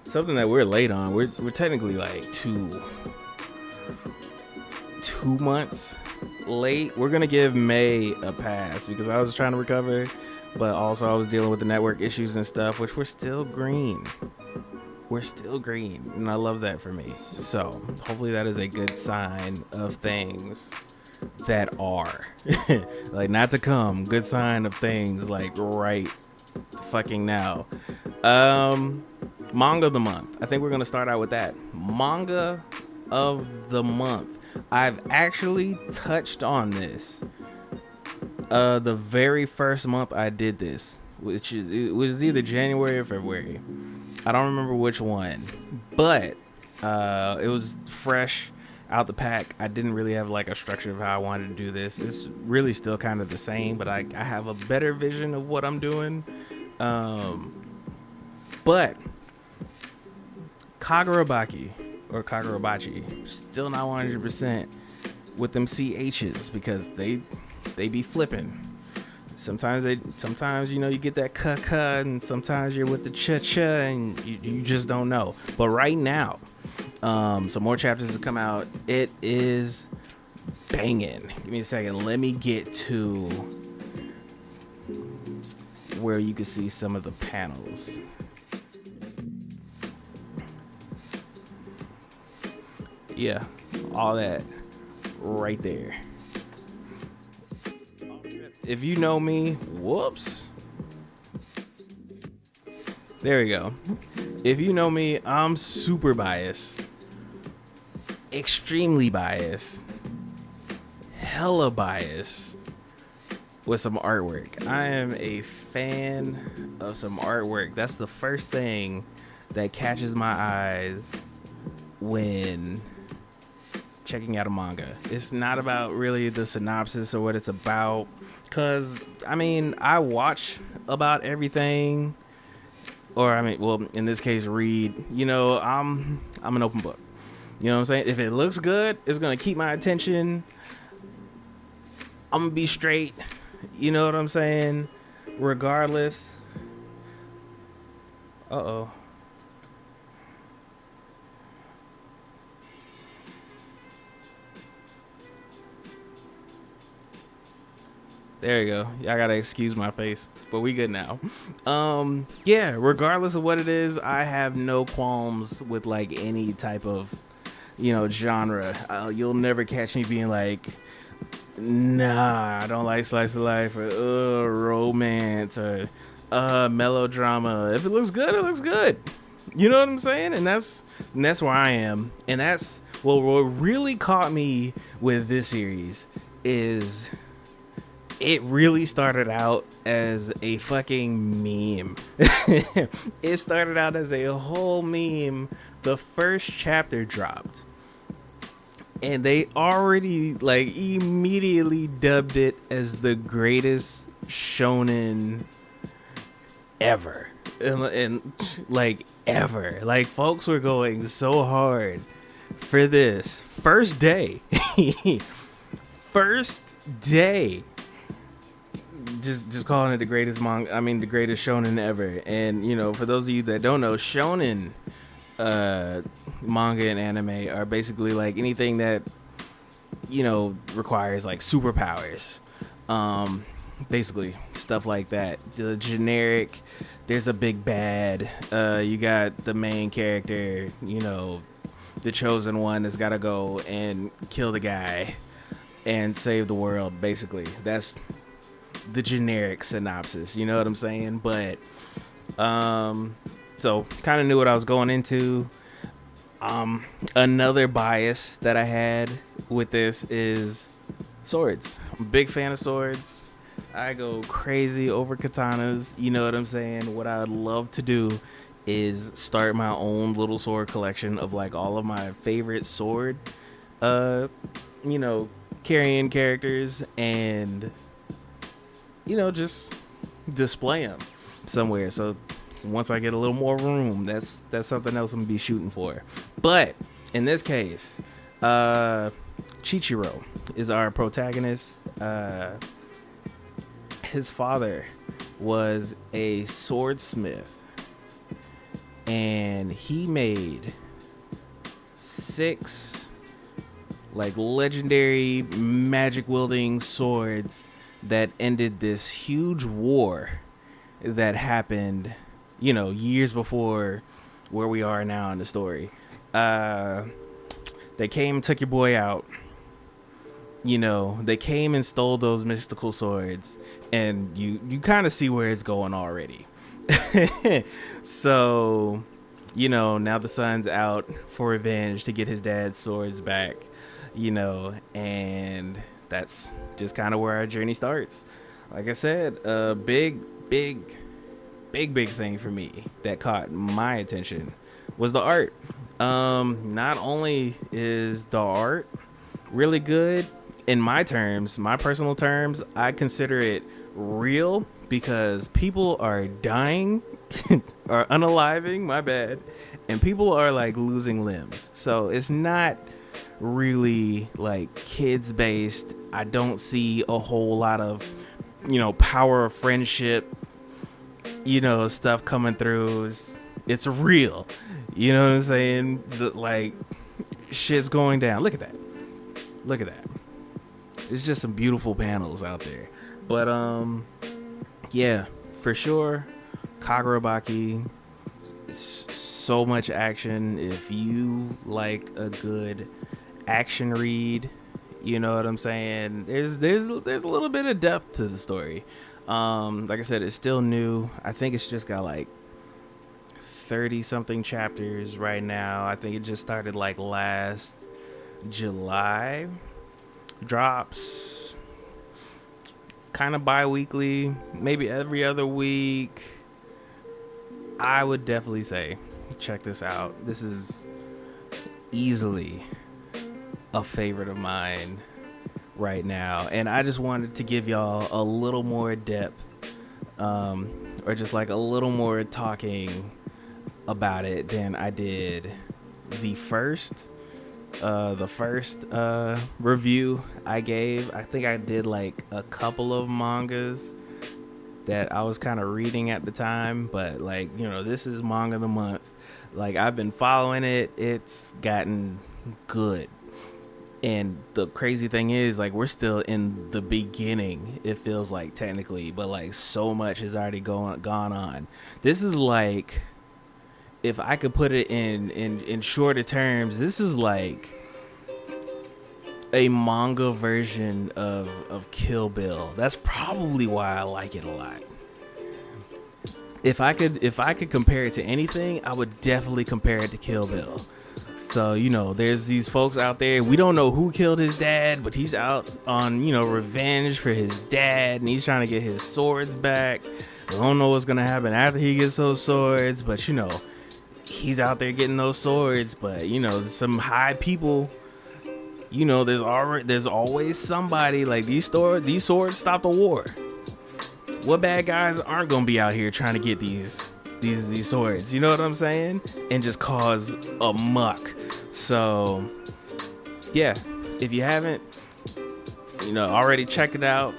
something that we're late on. We're technically like two months late. We're gonna give May a pass because I was trying to recover, but also I was dealing with the network issues and stuff, which we're still green. We're still green, and I love that for me. So hopefully that is a good sign of things that are like not to come. Good sign of things like right fucking now. Manga of the month. I think we're gonna start out with that. Manga of the month. I've actually touched on this the very first month I did this, it was either January or February. I don't remember which one, but it was fresh out the pack. I didn't really have like a structure of how I wanted to do this. It's really still kind of the same, but I have a better vision of what I'm doing. But Kagurabachi, still not 100% with them CHs because they be flipping. Sometimes you know you get that ka and sometimes you're with the cha and you just don't know. But right now, some more chapters have come out. It is banging. Give me a second. Let me get to where you can see some of the panels. Yeah, all that right there. If you know me, whoops. There we go. If you know me, I'm super biased. Extremely biased. Hella biased with some artwork. I am a fan of some artwork. That's the first thing that catches my eyes when checking out a manga. It's not about really the synopsis or what it's about, because I mean I watch about everything, or I mean, well, in this case read. You know, I'm an open book. You know what I'm saying? If it looks good, it's gonna keep my attention. I'm gonna be straight. You know what I'm saying? Regardless. Uh-oh. There you go. I gotta excuse my face, but we good now. Yeah, regardless of what it is, I have no qualms with like any type of, you know, genre. You'll never catch me being like, nah, I don't like slice of life or romance or melodrama. If it looks good, it looks good. You know what I'm saying? And that's where I am. And that's what really caught me with this series is it really started out as a fucking meme. It started out as a whole meme. The first chapter dropped, and they already like immediately dubbed it as the greatest shonen ever. And like ever. Like folks were going so hard for this first day. First day. Just calling it the greatest manga. I mean, the greatest shonen ever. And you know, for those of you that don't know, shonen manga and anime are basically like anything that, you know, requires like superpowers. Basically stuff like that. The generic. There's a big bad. You got the main character. You know, the chosen one that's got to go and kill the guy and save the world. Basically, that's the generic synopsis, you know what I'm saying? But so kind of knew what I was going into. Another bias that I had with this is swords. I'm a big fan of swords. I go crazy over katanas, you know what I'm saying? What I'd love to do is start my own little sword collection of like all of my favorite sword you know, carrying characters, and you know, just display them somewhere. So once I get a little more room, that's something else I'm gonna be shooting for. But in this case, Chichiro is our protagonist. His father was a swordsmith, and he made 6 like legendary magic wielding swords that ended this huge war that happened, years before where we are now in the story. They came, took your boy out. They came and stole those mystical swords, and you kind of see where it's going already. So, now the son's out for revenge to get his dad's swords back, and that's just kind of where our journey starts. Like I said, a big thing for me that caught my attention was the art. Not only is the art really good, in my personal terms, I consider it real because people are dying or unaliving, my bad, and people are like losing limbs. So it's not really like kids based. I don't see a whole lot of, power of friendship, stuff coming through. It's real. You know what I'm saying? Like shit's going down. Look at that. It's just some beautiful panels out there. But yeah, for sure, Kagurabachi. So much action. If you like a good action read, you know what I'm saying? There's a little bit of depth to the story. Like I said, it's still new. I think it's just got like 30 something chapters right now. I think it just started like last July. Drops kind of bi-weekly, maybe every other week. I would definitely say check this out. This is easily a favorite of mine right now, and I just wanted to give y'all a little more depth, or just like a little more talking about it than I did the first review I gave. I think I did like a couple of mangas that I was kind of reading at the time, but like, this is Manga of the Month. Like, I've been following it. It's gotten good. And the crazy thing is, like, we're still in the beginning, it feels like, technically, but like so much has already gone on. This is like, if I could put it in shorter terms, this is like a manga version of Kill Bill. That's probably why I like it a lot. If I could compare it to anything, I would definitely compare it to Kill Bill. So, there's these folks out there. We don't know who killed his dad, but he's out on, revenge for his dad, and he's trying to get his swords back. We don't know what's going to happen after he gets those swords, but, he's out there getting those swords. But, some high people, there's always somebody like these swords stop the war. What bad guys aren't going to be out here trying to get these swords, you know what I'm saying, and just cause a muck. So yeah, if you haven't already check it out,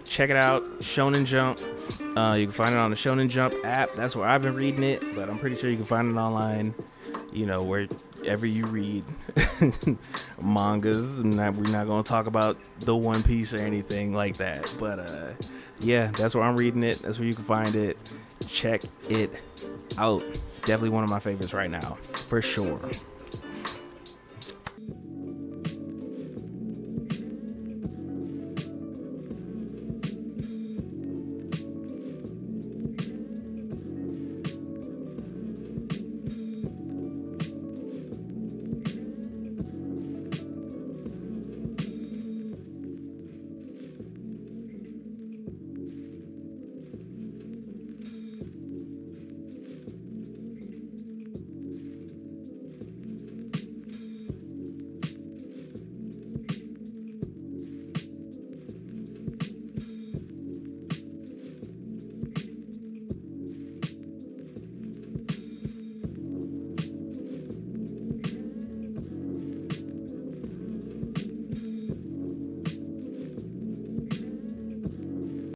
Shounen Jump. You can find it on the Shounen Jump app. That's where I've been reading it, but I'm pretty sure you can find it online, wherever you read mangas. We're not going to talk about the One Piece or anything like that, but yeah, that's where I'm reading it. That's where you can find it. Check it out. Definitely one of my favorites right now, for sure.